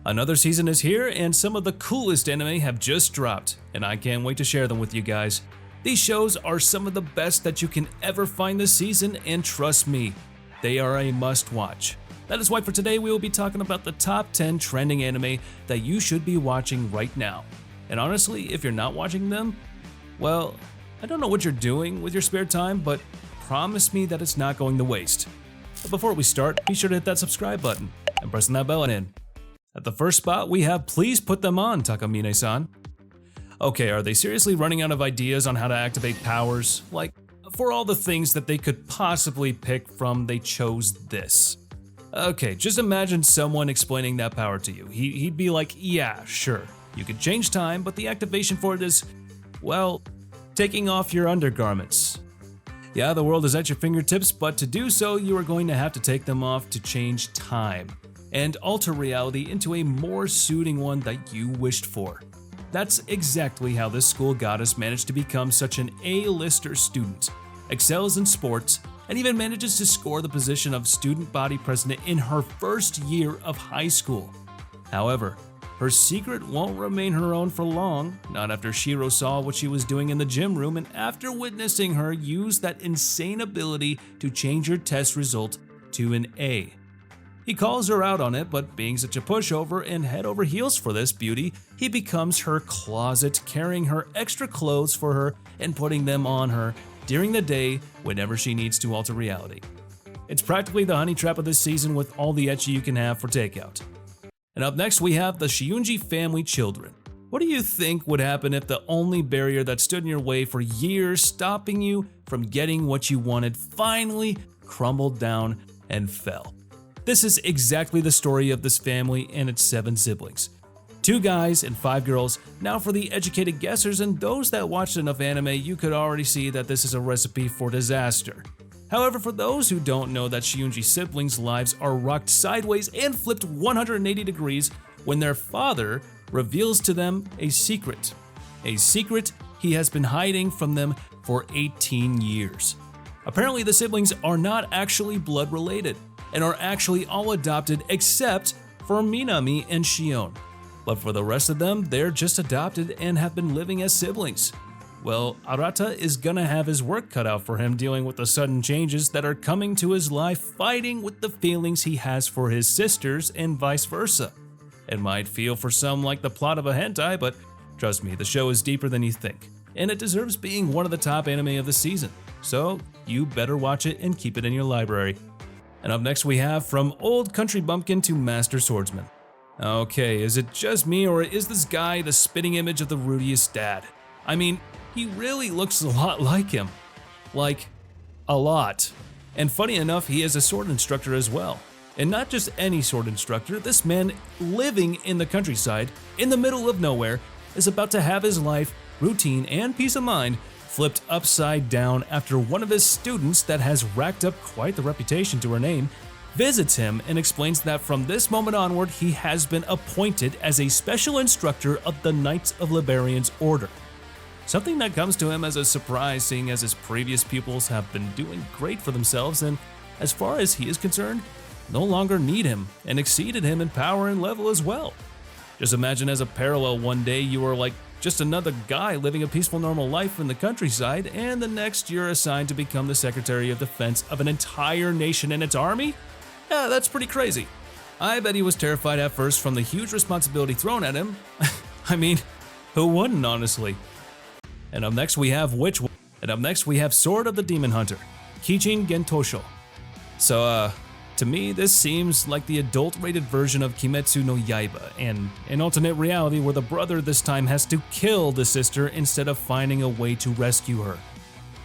Another season is here, and some of the coolest anime have just dropped, and I can't wait to share them with you guys. These shows are some of the best that you can ever find this season, and trust me, they are a must-watch. That is why for today we will be talking about the top 10 trending anime that you should be watching right now. And honestly, if you're not watching them, well, I don't know what you're doing with your spare time, but promise me that it's not going to waste. But before we start, be sure to hit that subscribe button and press that bell in. At the first spot, we have Please Put Them On, Takamine-san. Okay, are they seriously running out of ideas on how to activate powers? Like, for all the things that they could possibly pick from, they chose this. Okay, just imagine someone explaining that power to you. He'd be like, yeah, sure, you could change time, but the activation for it is, well, taking off your undergarments. Yeah, the world is at your fingertips, but to do so, you are going to have to take them off to change time and alter reality into a more suiting one that you wished for. That's exactly how this school goddess managed to become such an A-lister student, excels in sports, and even manages to score the position of student body president in her first year of high school. However, her secret won't remain her own for long, not after Shiro saw what she was doing in the gym room and after witnessing her use that insane ability to change her test result to an A. He calls her out on it, but being such a pushover and head over heels for this beauty, he becomes her closet, carrying her extra clothes for her and putting them on her during the day whenever she needs to alter reality. It's practically the honey trap of this season with all the ecchi you can have for takeout. And up next we have the Shiunji family children. What do you think would happen if the only barrier that stood in your way for years, stopping you from getting what you wanted, finally crumbled down and fell? This is exactly the story of this family and its 7 siblings. 2 guys and 5 girls. Now for the educated guessers and those that watched enough anime, you could already see that this is a recipe for disaster. However, for those who don't know that Shiunji siblings' lives are rocked sideways and flipped 180 degrees when their father reveals to them a secret. A secret he has been hiding from them for 18 years. Apparently the siblings are not actually blood related and are actually all adopted except for Minami and Shion. But for the rest of them, they're just adopted and have been living as siblings. Well, Arata is gonna have his work cut out for him dealing with the sudden changes that are coming to his life, fighting with the feelings he has for his sisters and vice versa. It might feel for some like the plot of a hentai, but trust me, the show is deeper than you think, and it deserves being one of the top anime of the season. So you better watch it and keep it in your library. And up next we have From Old Country Bumpkin to Master Swordsman. Okay, is it just me or is this guy the spitting image of the Rudiest dad? I mean, he really looks a lot like him. Like, a lot. And funny enough, he is a sword instructor as well. And not just any sword instructor, this man living in the countryside, in the middle of nowhere, is about to have his life, routine, and peace of mind flipped upside down after one of his students that has racked up quite the reputation to her name visits him and explains that from this moment onward he has been appointed as a special instructor of the Knights of Liberian's Order. Something that comes to him as a surprise, seeing as his previous pupils have been doing great for themselves and, as far as he is concerned, no longer need him and exceeded him in power and level as well. Just imagine as a parallel, one day you are like just another guy living a peaceful normal life in the countryside, and the next you're assigned to become the Secretary of Defense of an entire nation and its army? Yeah, that's pretty crazy. I bet he was terrified at first from the huge responsibility thrown at him. I mean, who wouldn't, honestly? And up next we have Sword of the Demon Hunter, Kijin Gentosho. So, to me, this seems like the adult-rated version of Kimetsu no Yaiba, and an alternate reality where the brother this time has to kill the sister instead of finding a way to rescue her.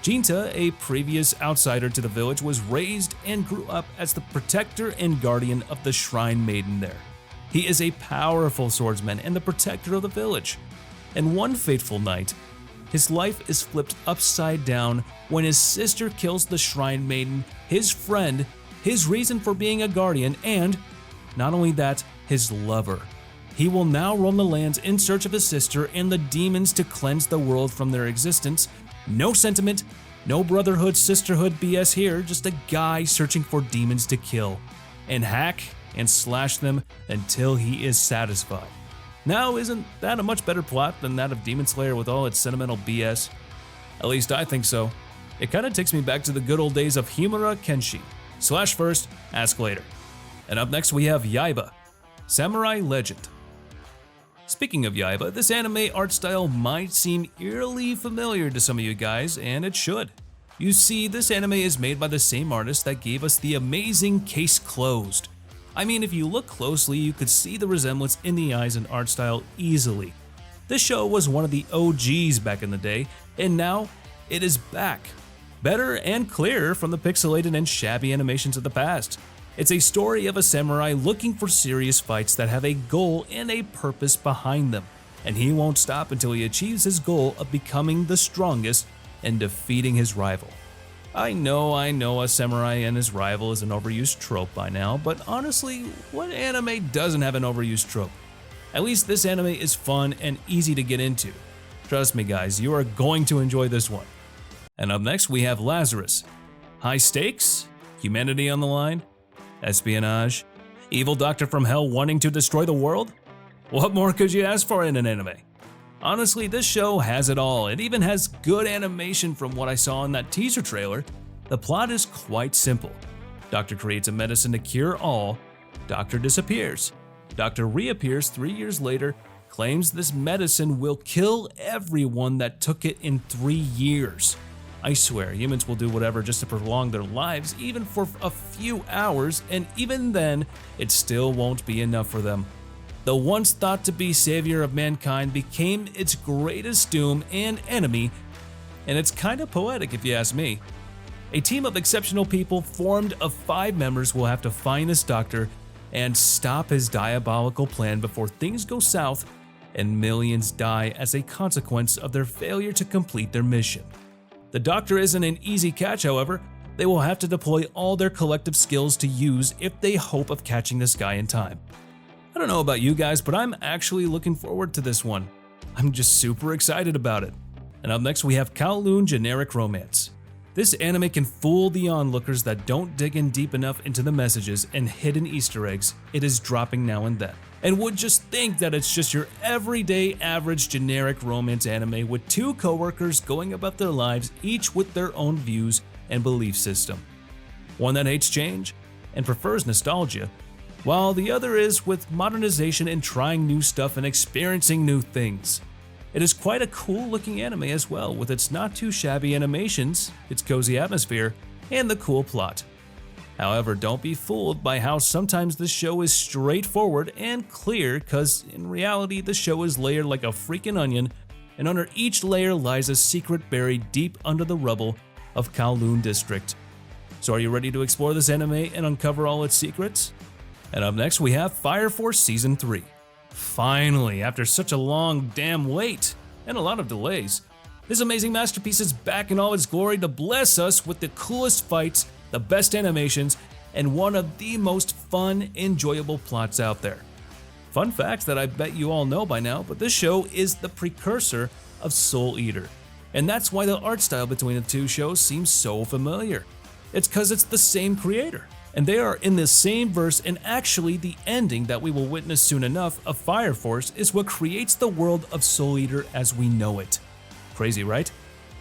Jinta, a previous outsider to the village, was raised and grew up as the protector and guardian of the Shrine Maiden there. He is a powerful swordsman and the protector of the village. And one fateful night, his life is flipped upside down when his sister kills the Shrine Maiden, his friend, his reason for being a guardian, and, not only that, his lover. He will now roam the lands in search of his sister and the demons to cleanse the world from their existence. No sentiment, no brotherhood, sisterhood BS here, just a guy searching for demons to kill. And Hack, and slash them until he is satisfied. Now, isn't that a much better plot than that of Demon Slayer with all its sentimental BS? At least I think so. It kinda takes me back to the good old days of Himura Kenshi. Slash first, ask later. And up next we have Yaiba, Samurai Legend. Speaking of Yaiba, this anime art style might seem eerily familiar to some of you guys, and it should. You see, this anime is made by the same artist that gave us the amazing Case Closed. I mean, if you look closely, you could see the resemblance in the eyes and art style easily. This show was one of the OGs back in the day, and now it is back. Better and clearer from the pixelated and shabby animations of the past. It's a story of a samurai looking for serious fights that have a goal and a purpose behind them, and he won't stop until he achieves his goal of becoming the strongest and defeating his rival. I know a samurai and his rival is an overused trope by now, but honestly, what anime doesn't have an overused trope? At least this anime is fun and easy to get into. Trust me guys, you are going to enjoy this one. And up next we have Lazarus. High stakes? Humanity on the line? Espionage? Evil doctor from hell wanting to destroy the world? What more could you ask for in an anime? Honestly, this show has it all. It even has good animation from what I saw in that teaser trailer. The plot is quite simple. Doctor creates a medicine to cure all. Doctor disappears. Doctor reappears 3 years later, claims this medicine will kill everyone that took it in 3 years. I swear, humans will do whatever just to prolong their lives, even for a few hours, and even then, it still won't be enough for them. The once thought to be savior of mankind became its greatest doom and enemy, and it's kinda poetic if you ask me. A team of exceptional people formed of 5 members will have to find this doctor and stop his diabolical plan before things go south and millions die as a consequence of their failure to complete their mission. The doctor isn't an easy catch, however. They will have to deploy all their collective skills to use if they hope of catching this guy in time. I don't know about you guys, but I'm actually looking forward to this one. I'm just super excited about it. And up next we have Kowloon Generic Romance. This anime can fool the onlookers that don't dig in deep enough into the messages and hidden Easter eggs it is dropping now and then, and would just think that it's just your everyday average generic romance anime with 2 coworkers going about their lives each with their own views and belief system. One that hates change and prefers nostalgia, while the other is with modernization and trying new stuff and experiencing new things. It is quite a cool looking anime as well, with its not too shabby animations, its cozy atmosphere, and the cool plot. However, don't be fooled by how sometimes this show is straightforward and clear, cause in reality the show is layered like a freaking onion, and under each layer lies a secret buried deep under the rubble of Kowloon District. So are you ready to explore this anime and uncover all its secrets? And up next we have Fire Force Season 3. Finally, after such a long damn wait and a lot of delays, this amazing masterpiece is back in all its glory to bless us with the coolest fights, the best animations, and one of the most fun, enjoyable plots out there. Fun fact that I bet you all know by now, but this show is the precursor of Soul Eater, and that's why the art style between the two shows seems so familiar. It's cause it's the same creator, and they are in the same verse, and actually the ending that we will witness soon enough of Fire Force is what creates the world of Soul Eater as we know it. Crazy, right?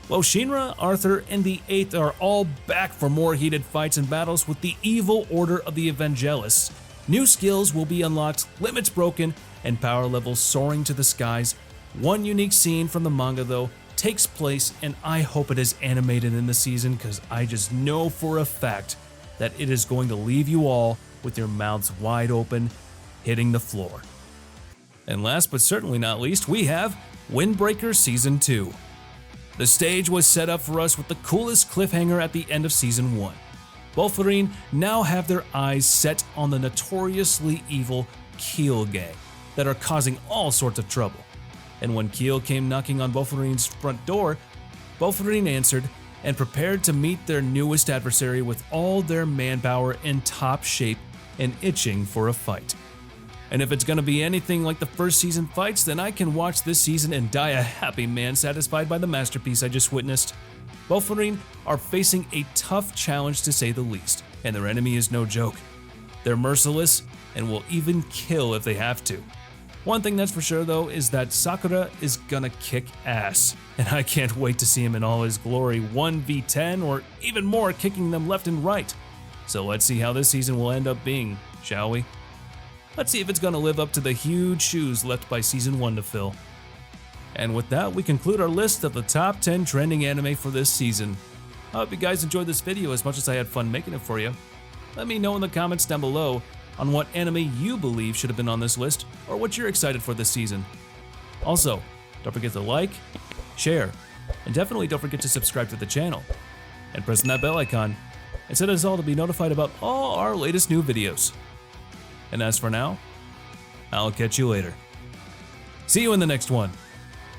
Well, Shinra, Arthur, and the Eighth are all back for more heated fights and battles with the evil Order of the Evangelists. New skills will be unlocked, limits broken, and power levels soaring to the skies. One unique scene from the manga, though, takes place, and I hope it is animated in the season because I just know for a fact that it is going to leave you all with your mouths wide open, hitting the floor. And last but certainly not least, we have Windbreaker Season 2. The stage was set up for us with the coolest cliffhanger at the end of Season 1. Wolverine now have their eyes set on the notoriously evil Keel gang that are causing all sorts of trouble. And when Keel came knocking on Wolverine's front door, Wolverine answered and prepared to meet their newest adversary with all their manpower in top shape and itching for a fight. And if it's gonna be anything like the first season fights, then I can watch this season and die a happy man satisfied by the masterpiece I just witnessed. Wolverine are facing a tough challenge to say the least, and their enemy is no joke. They're merciless, and will even kill if they have to. One thing that's for sure though is that Sakura is gonna kick ass, and I can't wait to see him in all his glory 1v10 or even more, kicking them left and right. So let's see how this season will end up being, shall we? Let's see if it's gonna live up to the huge shoes left by Season 1 to fill. And with that, we conclude our list of the top 10 trending anime for this season. I hope you guys enjoyed this video as much as I had fun making it for you. Let me know in the comments down below on what anime you believe should have been on this list, or what you're excited for this season. Also, don't forget to like, share, and definitely don't forget to subscribe to the channel, and press that bell icon, and set us all to be notified about all our latest new videos. And as for now, I'll catch you later. See you in the next one.